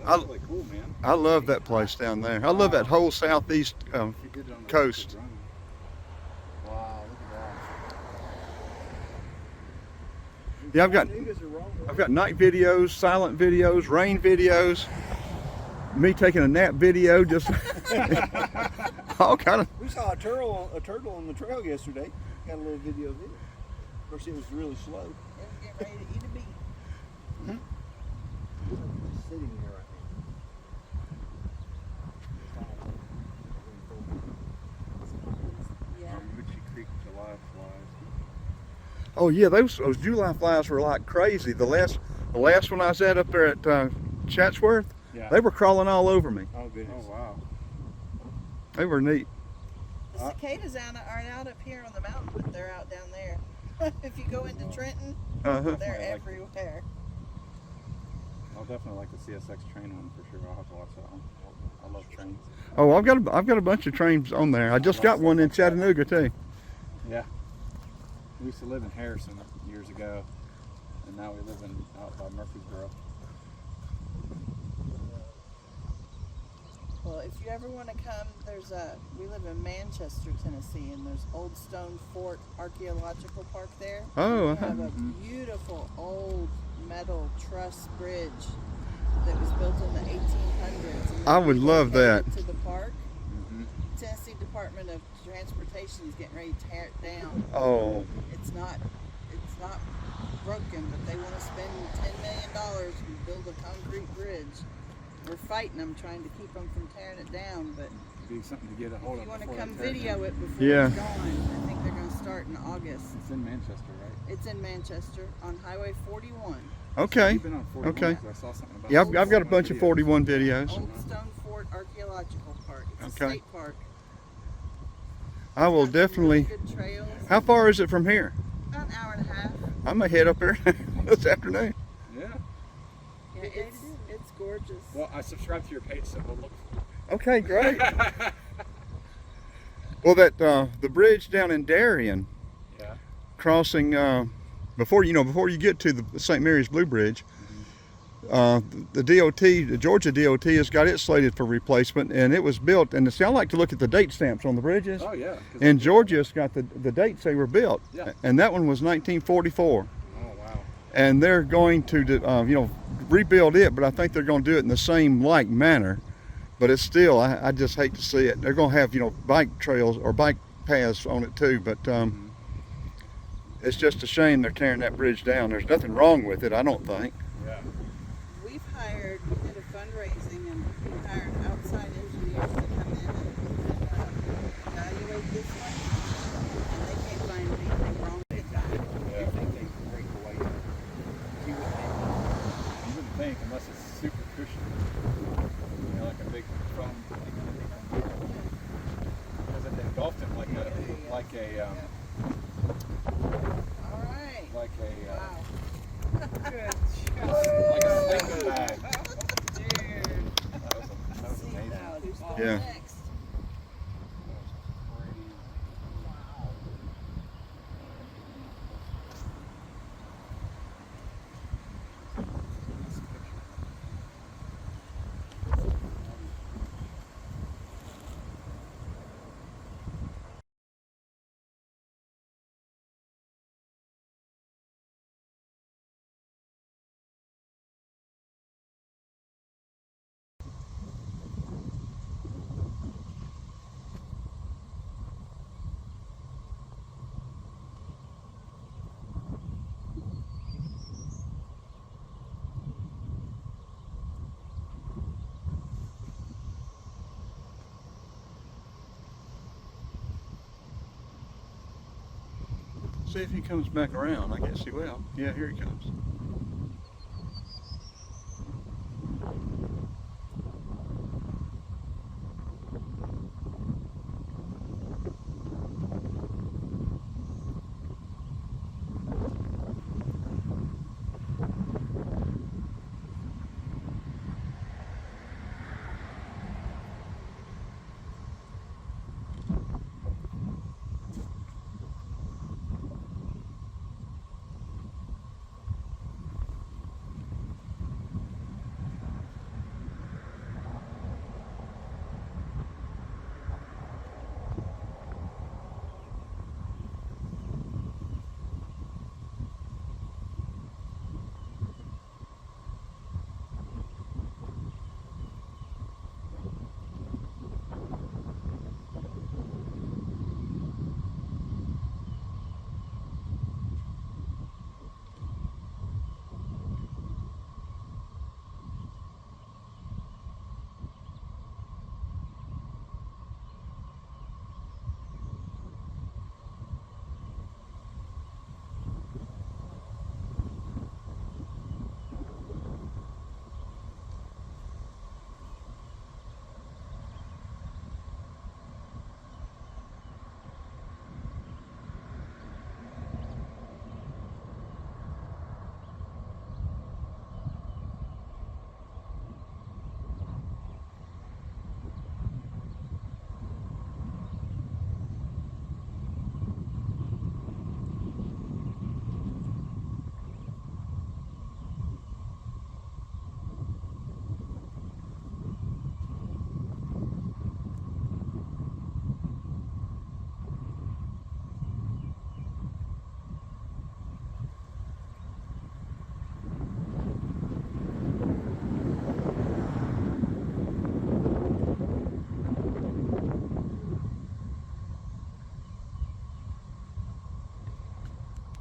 That's really cool, man. I love that place down there. I love that whole southeast He did it on the coast. drone. Wow, look at that. Yeah, I've got night videos, silent videos, rain videos, me taking a nap video, just all kind of. We saw a turtle on the trail yesterday. Got a little video of it. Of course, it was really slow. It was getting ready to eat a bee. Just sitting here right Yeah. Ritchie Creek July flies. Oh yeah, those July flies were like crazy. The last one I was at up there at Chatsworth, Yeah. they were crawling all over me. now. Oh goodness. Oh wow. They were neat. The cicadas aren't out up here on the mountain, but they're out down there. If you go into Trenton, Uh-huh. they're Like- everywhere. I'll definitely like the CSX train one for sure. I'll have to watch that one. I love trains. Oh, I've got a bunch of trains on there. I just got one in Chattanooga too. Yeah. We used to live in Harrison years ago, and now we live out by Murfreesboro. Well, if you ever want to come, we live in Manchester, Tennessee, and there's Old Stone Fort Archaeological Park there. Oh, We uh-huh. have a beautiful old metal truss bridge that was built in the 1800s. and I would love that. relocated to the park. Mm-hmm. Tennessee Department of Transportation is getting ready to tear it down. Oh, It's not broken, but they want to spend $10 million and build a concrete bridge. We're fighting them, trying to keep them from tearing it down, but It'd be something to get a hold if of. you want to before come they tear it video down. it before Yeah. it's gone, I think they're going to start in August. It's in Manchester, right? It's in Manchester on Highway 41. okay. You've been on 41, Okay. 'cause I saw something about Yeah, it. I've got a bunch of 41 videos. Old Stone Fort Archaeological Park. It's a Okay. state park. I will Got some really definitely. good trails. How far is it from here? About an hour and a half. I'm gonna head up there this afternoon. Yeah. Yeah, it's gorgeous. Well, I subscribed to your page, so we'll look. Okay, great. Well, the bridge down in Darien, Yeah. crossing before you get to the St. Mary's Blue Bridge, the Georgia DOT has got it slated for replacement, and it was built. And see, I like to look at the date stamps on the bridges. Oh yeah. 'Cause And Georgia's got the dates they were built, Yeah. and that one was 1944. Oh wow. And they're going to rebuild it, but I think they're going to do it in the same like manner. But it's still, I just hate to see it. They're going to have bike trails or bike paths on it too, but it's just a shame they're tearing that bridge down. There's nothing wrong with it, I don't think. Yeah. We did a fundraising and we hired outside engineers to come in and evaluate this one. And they can't find anything wrong with it. Yeah. They break away. You wouldn't think unless it's super cushiony. Like a big foam thing. Because it engulfed it like a All right. Wow. Good job. like a sleeping bag. Dude. That was amazing. Who's going Yeah. next? See if he comes back around. I guess he will. Yeah, here he comes.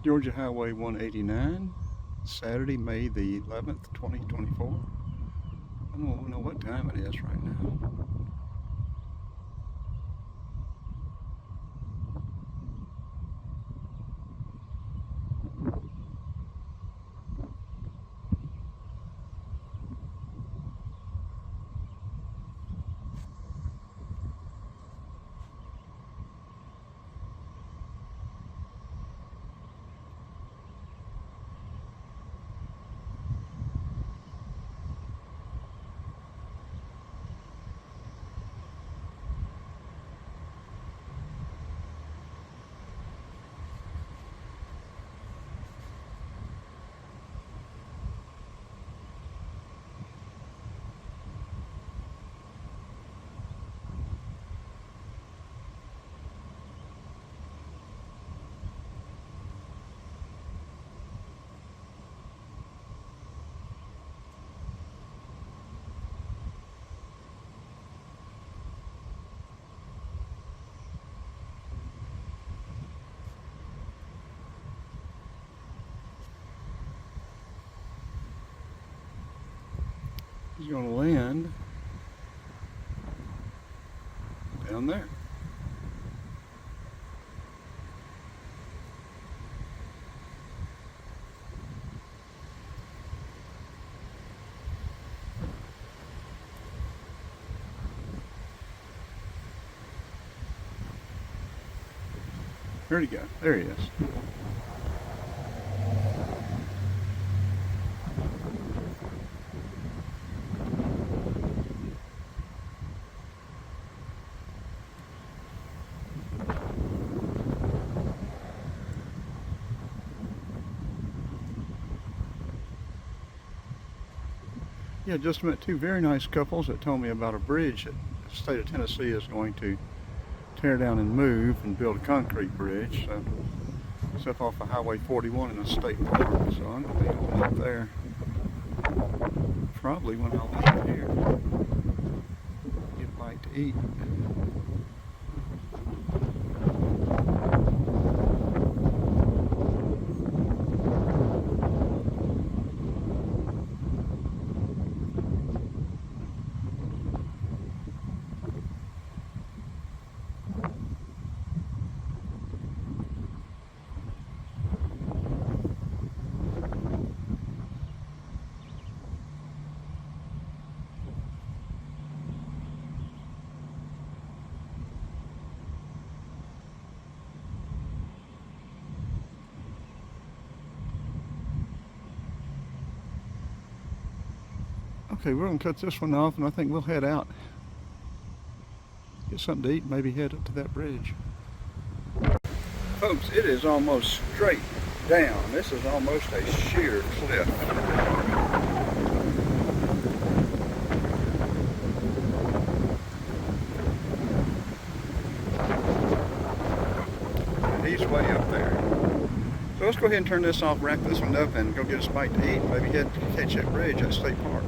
Georgia Highway 189, Saturday, May the 11th, 2024. I don't know what time it is right now. He's going to land down there. Where'd he go? There he is. Yeah, just met two very nice couples that told me about a bridge that the state of Tennessee is going to tear down and move and build a concrete bridge. So it's up off of Highway 41 in the state park. So I'm going to be going up there probably when I leave here. Get a bite to eat. Okay, we're going to cut this one off and I think we'll head out. Get something to eat and maybe head up to that bridge. Folks, it is almost straight down. This is almost a sheer cliff. And he's way up there. So let's go ahead and turn this off, wrap this one up, and go get us a bite to eat, and maybe head to catch that bridge at State Park.